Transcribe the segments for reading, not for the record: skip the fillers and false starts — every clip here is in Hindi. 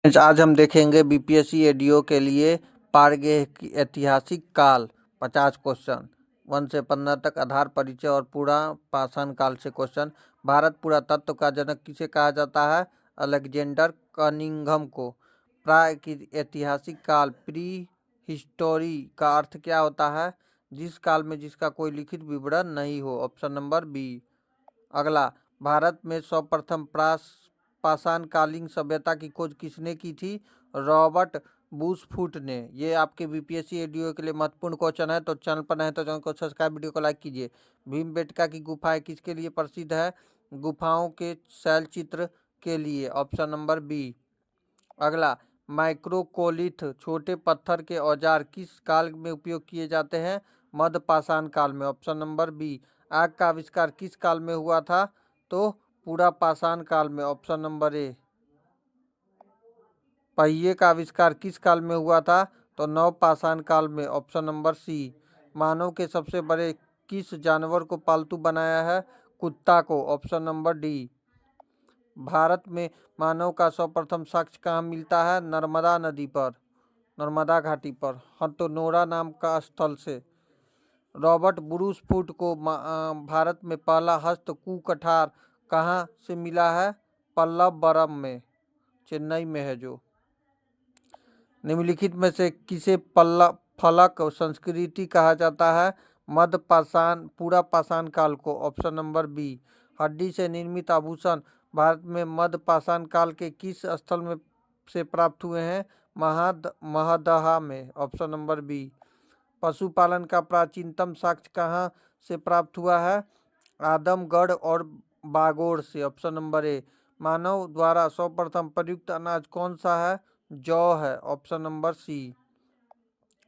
आज हम देखेंगे बीपीएससी एडीओ के लिए पारगे की ऐतिहासिक काल 50 क्वेश्चन 1 से 15 तक, आधार परिचय और पूरा पाषाण काल से क्वेश्चन। भारत पुरातत्व का जनक किसे कहा जाता है? अलेक्जेंडर कनिंघम को। प्राग की ऐतिहासिक काल प्री हिस्टोरी का अर्थ क्या होता है? जिस काल में जिसका कोई लिखित विवरण नहीं हो। Option number B. अगला, भारत में सर्वप्रथम पाषाणकालीन सभ्यता की खोज किसने की थी? रॉबर्ट बूशफूट ने। ये आपके बीपीएससी एडीओ के लिए महत्वपूर्ण क्वेश्चन है, तो चैनल पर नए तो चैनल को सब्सक्राइब, वीडियो को लाइक कीजिए। भीमबेटका की गुफाएं किसके लिए प्रसिद्ध है? गुफाओं के शैल चित्र के लिए। Option number B. अगला, माइक्रोकोलिथ छोटे पत्थर के औजार किस काल में उपयोग किए जाते हैं? मध्य पाषाण काल में। Option number B. आग का आविष्कार किस काल में हुआ था? तो पूरा पाषाण काल में। Option number A. पहिए का आविष्कार किस काल में हुआ था? तो नव पाषाण काल में। ऑप्शन नंबर सी। मानव के सबसे बड़े किस जानवर को पालतू बनाया है? कुत्ता को। Option number D. भारत में मानव का सर्वप्रथम साक्ष्य कहाँ मिलता है? नर्मदा नदी पर, नर्मदा घाटी पर, हथनोरा नाम का स्थल से। रॉबर्ट ब्रूसफुट को भारत में पहला हस्त कुठार कहाँ से मिला है? पल्लवरम में, चेन्नई में है जो। निम्नलिखित में से किसे फलक संस्कृति कहा जाता है? मध्य पाषाण पूरा पाषाण काल को। Option number B. हड्डी से निर्मित आभूषण भारत में मध्य पाषाण काल के किस स्थल में से प्राप्त हुए हैं? महदहा में। Option number B. पशुपालन का प्राचीनतम साक्ष्य कहाँ से प्राप्त हुआ है? आदमगढ़ और बागोड़ से। Option number A. मानव द्वारा सर्वप्रथम प्रयुक्त अनाज कौन सा है? जौ है। ऑप्शन नंबर सी।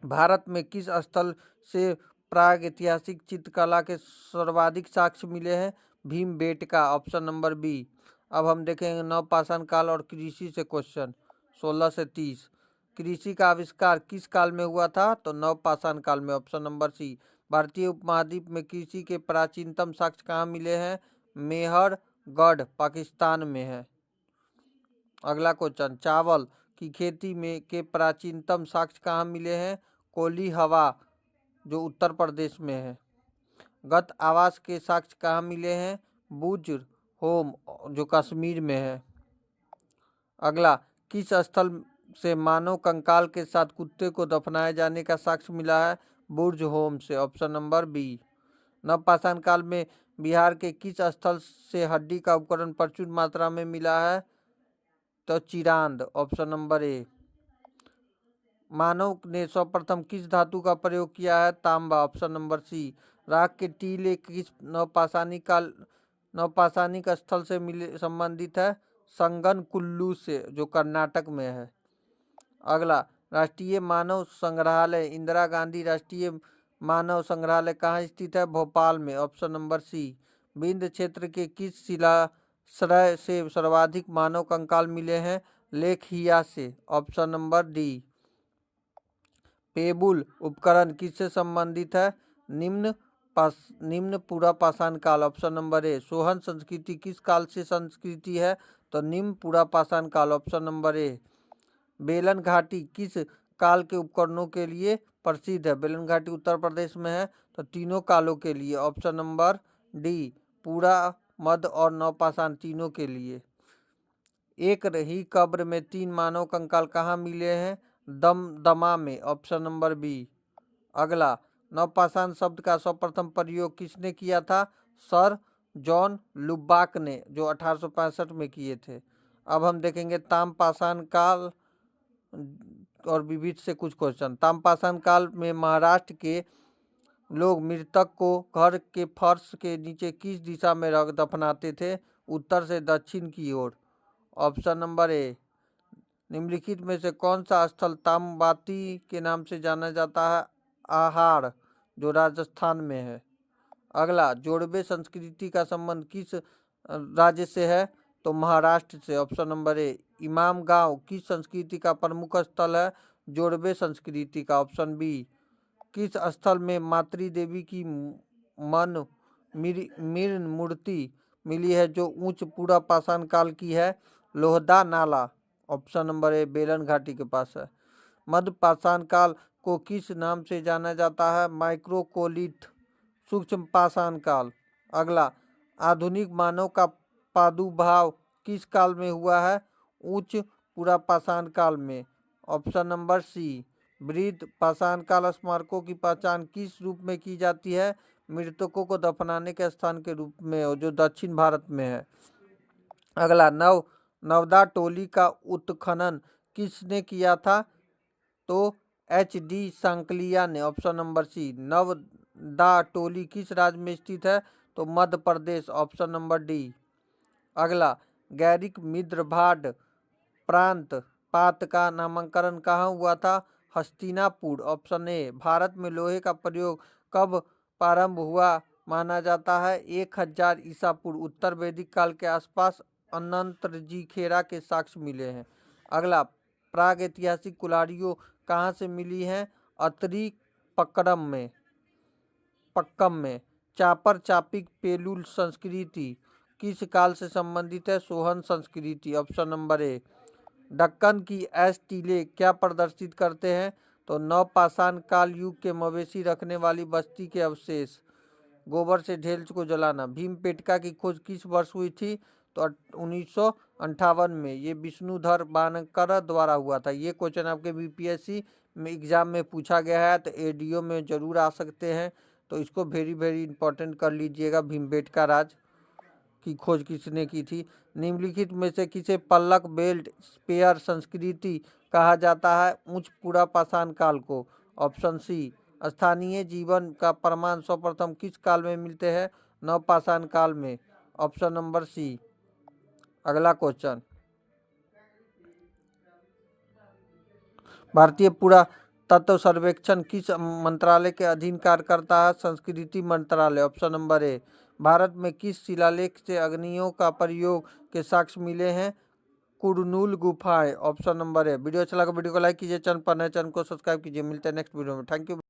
भारत में किस स्थल से प्राग ऐतिहासिक चित्रकला के सर्वाधिक साक्ष्य मिले हैं? भीमबेटका। Option number b. अब हम देखेंगे नवपाषाण काल और कृषि से क्वेश्चन 16 से 30। कृषि का आविष्कार किस काल में हुआ था? तो नवपाषाण काल में। Option number C. भारतीय उपमहाद्वीप में कृषि के प्राचीनतम साक्ष्य कहाँ मिले हैं? मेहरगढ़ पाकिस्तान में है। अगला क्वेश्चन, चावल की खेती में के प्राचीनतम साक्ष्य कहाँ मिले हैं? कोली हवा जो उत्तर प्रदेश में है। गत आवास के साक्ष्य कहाँ मिले हैं? बुज होम जो कश्मीर में है। अगला, किस स्थल से मानव कंकाल के साथ कुत्ते को दफनाए जाने का साक्ष्य मिला है? बुर्ज होम से। Option number B. नवपाषाण काल में बिहार के किस स्थल से हड्डी का उपकरण प्रचुर मात्रा में मिला है? तो चिरांद। Option number A. मानव ने सर्वप्रथम किस धातु का प्रयोग किया है? तांबा। Option number C. राख के टीले किस नवपाषाणिक स्थल से मिले संबंधित है? संगनकुल्लू से जो कर्नाटक में है। अगला, राष्ट्रीय मानव संग्रहालय इंदिरा गांधी राष्ट्रीय मानव संग्रहालय कहाँ स्थित है? भोपाल में। ऑप्शन नंबर सी। विंध्य क्षेत्र के किस शिलाश्रय से सर्वाधिक मानव कंकाल मिले हैं? लेखहिया से। Option number D. पेबुल उपकरण किससे संबंधित है? निम्न पूरा पाषाण काल। Option number A. सोहन संस्कृति किस काल से संस्कृति है? तो निम्न पूरा पाषाण काल। Option number A. बेलन घाटी किस काल के उपकरणों के लिए प्रसिद्ध है? बेलन घाटी उत्तर प्रदेश में है, तो तीनों कालों के लिए। Option number D. पूरा, मध्य और नवपाषाण तीनों के लिए। एक ही कब्र में 3 मानव कंकाल कहाँ मिले हैं? दमदमा में। Option number B. अगला, नवपाषाण शब्द का सर्वप्रथम प्रयोग किसने किया था? सर जॉन लुबाक ने, जो 1865 में किए थे। अब हम देखेंगे ताम्रपाषाण काल और विविध से कुछ क्वेश्चन। ताम्रपाषाण काल में महाराष्ट्र के लोग मृतक को घर के फर्श के नीचे किस दिशा में रख दफनाते थे? उत्तर से दक्षिण की ओर। Option number A. निम्नलिखित में से कौन सा स्थल ताम्रवाती के नाम से जाना जाता है? आहार जो राजस्थान में है। अगला, जोड़वे संस्कृति का संबंध किस राज्य से है? तो महाराष्ट्र से। Option number A. इमाम गांव किस संस्कृति का प्रमुख स्थल है? जोड़वे संस्कृति का। Option B. किस स्थल में मातृ देवी की मृण मूर्ति मिली है जो उच्च पूरा पाषाण काल की है? लोहदा नाला। ऑप्शन नंबर ए बेलन घाटी के पास है। मध्य पाषाण काल को किस नाम से जाना जाता है? माइक्रोकोलिथ, सूक्ष्म पाषाण काल। अगला, आधुनिक मानव का प्रादुर्भाव किस काल में हुआ है? उच्च पुरापाषाण काल में। Option number C. वृद्ध पाषाण काल स्मारकों की पहचान किस रूप में की जाती है? मृतकों को दफनाने के स्थान के रूप में, जो दक्षिण भारत में है। अगला, नवदा टोली का उत्खनन किसने किया था? तो HD सांकलिया ने। ऑप्शन नंबर सी। नवदा टोली किस राज्य में स्थित है? तो Madhya Pradesh. Option number d. अगला, गैरिक मिद्रभाड प्रांत पात का नामकरण कहाँ हुआ था? हस्तिनापुर। Option A. भारत में लोहे का प्रयोग कब प्रारंभ हुआ माना जाता है? 1000 ईसा पूर्व, उत्तर वैदिक काल के आसपास अनंतजी खेरा के साक्ष्य मिले हैं। अगला, प्राग ऐतिहासिक कुल्हाड़ियों कहाँ से मिली हैं? अतरी पक्कम में। चापर चापिक पेलुल संस्कृति किस काल से संबंधित है? सोहन संस्कृति। Option number A. दक्कन की ऐश टीले क्या प्रदर्शित करते हैं? तो नवपाषाण काल युग के मवेशी रखने वाली बस्ती के अवशेष। गोबर से ढेल को जलाना। भीमपेटका की खोज किस वर्ष हुई थी? तो 1958 में। ये विष्णुधर बानकर द्वारा हुआ था। ये क्वेश्चन आपके BPSC में एग्जाम में पूछा गया है, तो ADO में जरूर आ सकते हैं, तो इसको वेरी वेरी इंपॉर्टेंट कर लीजिएगा। भीमबेटका राज की खोज किसने की थी? निम्नलिखित में से किसे पल्लक बेल्ट स्पेयर संस्कृति कहा जाता है? उच्च पुरापाषाण काल को। Option C. स्थानीय जीवन का प्रमाण सर्वप्रथम किस काल में मिलते हैं? नवपाषाण काल में। Option number C. अगला क्वेश्चन, भारतीय पुरातत्व सर्वेक्षण किस मंत्रालय के अधीन कार्य करता है? संस्कृति मंत्रालय। Option number A. भारत में किस शिलालेख से अग्नियों का प्रयोग के साक्ष्य मिले हैं? कुरनूल गुफाएं। Option number A. वीडियो अच्छा लगा वीडियो को लाइक कीजिए, चैनल पर नए चैनल को सब्सक्राइब कीजिए। मिलते हैं नेक्स्ट वीडियो में। Thank you.